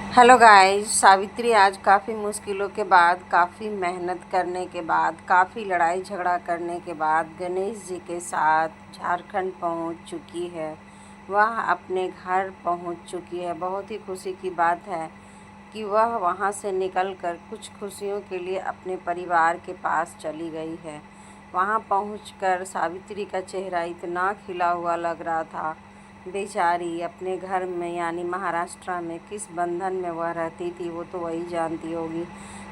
Hello guys. Savitri आज काफ़ी मुश्किलों के बाद, काफ़ी मेहनत करने के बाद, काफ़ी लड़ाई झगड़ा करने के बाद गणेश जी के साथ झारखंड पहुंच चुकी है। वह अपने घर पहुंच चुकी है। बहुत ही खुशी की बात है कि वह वहां से निकलकर कुछ खुशियों के लिए अपने परिवार के पास चली गई है। वहां पहुंचकर सावित्री का चेहरा इतना खिला हुआ लग रहा था। बेचारी अपने घर में यानी महाराष्ट्र में किस बंधन में वह रहती थी वो तो वही जानती होगी।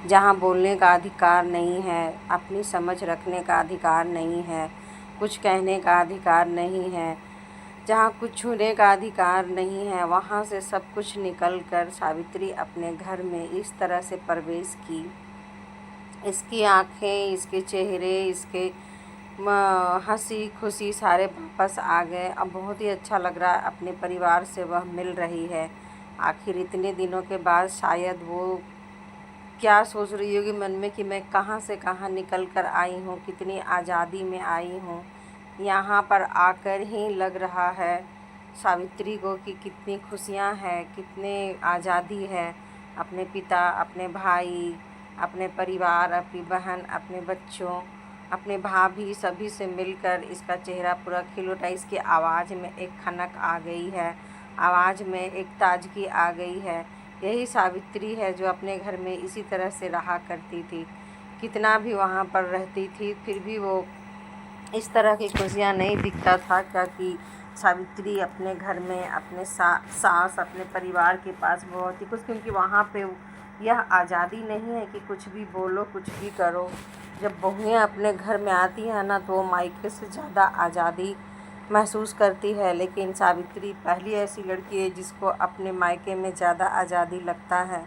जहाँ बोलने का अधिकार नहीं है, अपनी समझ रखने का अधिकार नहीं है, कुछ कहने का अधिकार नहीं है, जहाँ कुछ छूने का अधिकार नहीं है, वहाँ से सब कुछ निकल कर सावित्री अपने घर में इस तरह से प्रवेश की। इसकी आँखें, इसके चेहरे, इसके हंसी खुशी सारे वापस आ गए। अब बहुत ही अच्छा लग रहा है, अपने परिवार से वह मिल रही है। आखिर इतने दिनों के बाद शायद वो क्या सोच रही होगी मन में कि मैं कहाँ से कहाँ निकल कर आई हूँ, कितनी आज़ादी में आई हूँ। यहाँ पर आकर ही लग रहा है सावित्री को कि कितनी खुशियाँ हैं, कितने आज़ादी है। अपने पिता, अपने भाई, अपने परिवार, अपनी बहन, अपने बच्चों, अपने भाभी सभी से मिलकर इसका चेहरा पूरा खिल उठा। इसकी आवाज़ में एक खनक आ गई है, आवाज़ में एक ताजगी आ गई है। यही सावित्री है जो अपने घर में इसी तरह से रहा करती थी। कितना भी वहाँ पर रहती थी फिर भी वो इस तरह की खुशियाँ नहीं दिखता था, क्योंकि सावित्री अपने घर में अपने सास अपने परिवार के पास बहुत ही खुश, क्योंकि वहाँ पे यह आज़ादी नहीं है कि कुछ भी बोलो, कुछ भी करो। जब बहुएँ अपने घर में आती हैं ना तो वो मायके से ज़्यादा आज़ादी महसूस करती है। लेकिन सावित्री पहली ऐसी लड़की है जिसको अपने मायके में ज़्यादा आज़ादी लगता है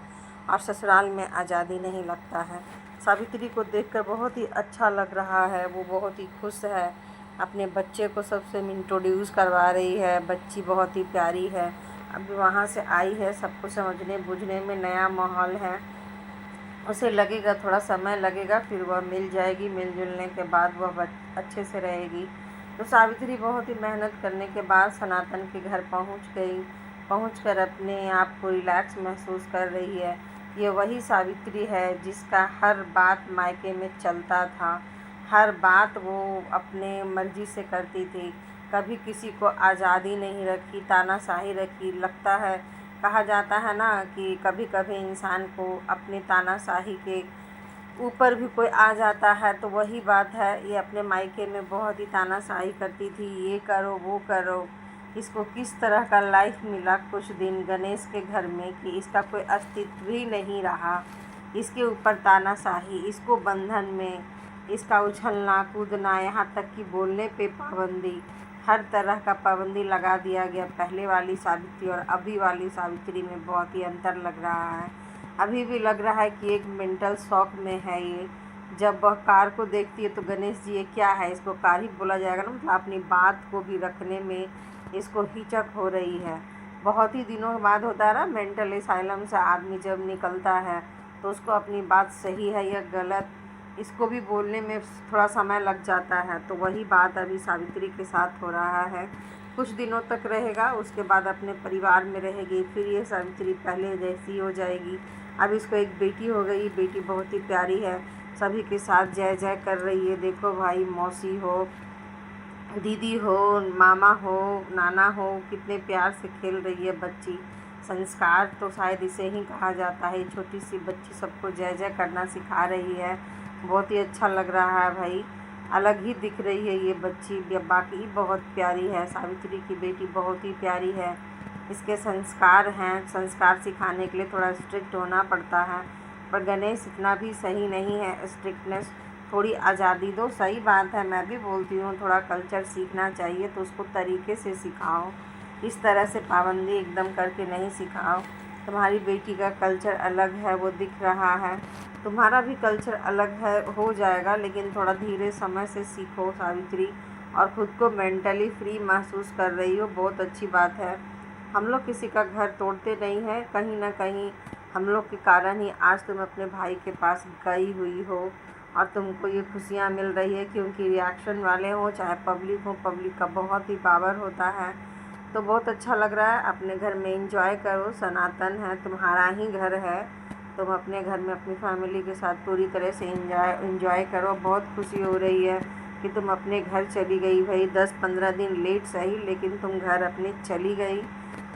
और ससुराल में आज़ादी नहीं लगता है। सावित्री को देखकर बहुत ही अच्छा लग रहा है। वो बहुत ही खुश है। अपने बच्चे को सबसे इंट्रोड्यूस करवा रही है। बच्ची बहुत ही प्यारी है। अभी वहाँ से आई है, सबको समझने बूझने में नया माहौल है। उसे लगेगा, थोड़ा समय लगेगा, फिर वह मिल जाएगी। मिलजुलने के बाद वह अच्छे से रहेगी। तो सावित्री बहुत ही मेहनत करने के बाद सनातन के घर पहुँच गई। पहुँचकर अपने आप को रिलैक्स महसूस कर रही है। ये वही सावित्री है जिसका हर बात मायके में चलता था। हर बात वो अपने मर्जी से करती थी। कभी किसी को आज़ादी नहीं रखी, तानाशाही रखी। लगता है, कहा जाता है ना कि कभी कभी इंसान को अपनी तानाशाही के ऊपर भी कोई आ जाता है, तो वही बात है। ये अपने मायके में बहुत ही तानाशाही करती थी, ये करो वो करो। इसको किस तरह का लाइफ मिला कुछ दिन गणेश के घर में कि इसका कोई अस्तित्व ही नहीं रहा। इसके ऊपर तानाशाही, इसको बंधन में, इसका उछलना कूदना, यहाँ तक कि बोलने पे पाबंदी, हर तरह का पाबंदी लगा दिया गया। पहले वाली सावित्री और अभी वाली सावित्री में बहुत ही अंतर लग रहा है। अभी भी लग रहा है कि एक मेंटल शॉक में है ये। जब वह कार को देखती है तो गणेश जी ये क्या है, इसको कार ही बोला जाएगा ना, मतलब अपनी बात को भी रखने में इसको हिचक हो रही है। बहुत ही दिनों के बाद होता है ना, मेंटल असाइलम से आदमी जब निकलता है तो उसको अपनी बात सही है या गलत, इसको भी बोलने में थोड़ा समय लग जाता है। तो वही बात अभी सावित्री के साथ हो रहा है। कुछ दिनों तक रहेगा, उसके बाद अपने परिवार में रहेगी। फिर ये सावित्री पहले जैसी हो जाएगी। अब इसको एक बेटी हो गई, बेटी बहुत ही प्यारी है, सभी के साथ जय जय कर रही है। देखो भाई, मौसी हो, दीदी हो, मामा हो, नाना हो, कितने प्यार से खेल रही है बच्ची। संस्कार तो शायद इसे ही कहा जाता है। छोटी सी बच्ची सबको जय जय करना सिखा रही है। बहुत ही अच्छा लग रहा है भाई, अलग ही दिख रही है ये बच्ची। बाकी बहुत प्यारी है, सावित्री की बेटी बहुत ही प्यारी है। इसके संस्कार हैं, संस्कार सिखाने के लिए थोड़ा स्ट्रिक्ट होना पड़ता है, पर गणेश इतना भी सही नहीं है स्ट्रिक्टनेस। थोड़ी आज़ादी दो, सही बात है, मैं भी बोलती हूँ थोड़ा कल्चर सीखना चाहिए तो उसको तरीके से सिखाओ। इस तरह से पाबंदी एकदम करके नहीं सिखाओ। तुम्हारी बेटी का कल्चर अलग है, वो दिख रहा है। तुम्हारा भी कल्चर अलग है, हो जाएगा, लेकिन थोड़ा धीरे समय से सीखो सावित्री। और ख़ुद को मेंटली फ्री महसूस कर रही हो, बहुत अच्छी बात है। हम लोग किसी का घर तोड़ते नहीं हैं। कहीं ना कहीं हम लोग के कारण ही आज तुम अपने भाई के पास गई हुई हो और तुमको ये खुशियाँ मिल रही है, क्योंकि रिएक्शन वाले हो चाहे पब्लिक हो, पब्लिक का बहुत ही पावर होता है। तो बहुत अच्छा लग रहा है। अपने घर में एंजॉय करो, सनातन है, तुम्हारा ही घर है। तुम अपने घर में अपनी फैमिली के साथ पूरी तरह से एंजॉय करो। बहुत खुशी हो रही है कि तुम अपने घर चली गई। भाई 10-15 दिन लेट सही, लेकिन तुम घर अपने चली गई।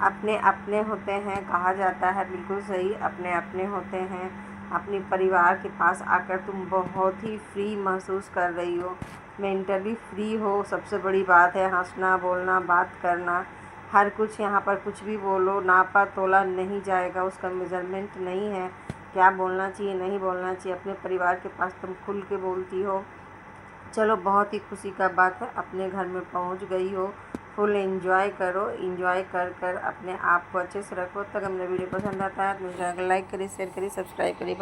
अपने अपने होते हैं, कहा जाता है, बिल्कुल सही, अपने अपने होते हैं। अपने परिवार के पास आकर तुम बहुत ही फ्री महसूस कर रही हो, मेंटली फ्री हो। सबसे बड़ी बात है हंसना, बोलना, बात करना, हर कुछ। यहाँ पर कुछ भी बोलो, नापा तोला नहीं जाएगा, उसका मेजरमेंट नहीं है। क्या बोलना चाहिए, नहीं बोलना चाहिए, अपने परिवार के पास तुम खुल के बोलती हो। चलो बहुत ही खुशी का बात है, अपने घर में पहुंच गई हो। फुल एंजॉय करो, एंजॉय कर कर अपने आप को अच्छे से रखो। तक मेरा वीडियो पसंद आता है तो मुझे लाइक करिए, शेयर करिए, सब्सक्राइब करिए।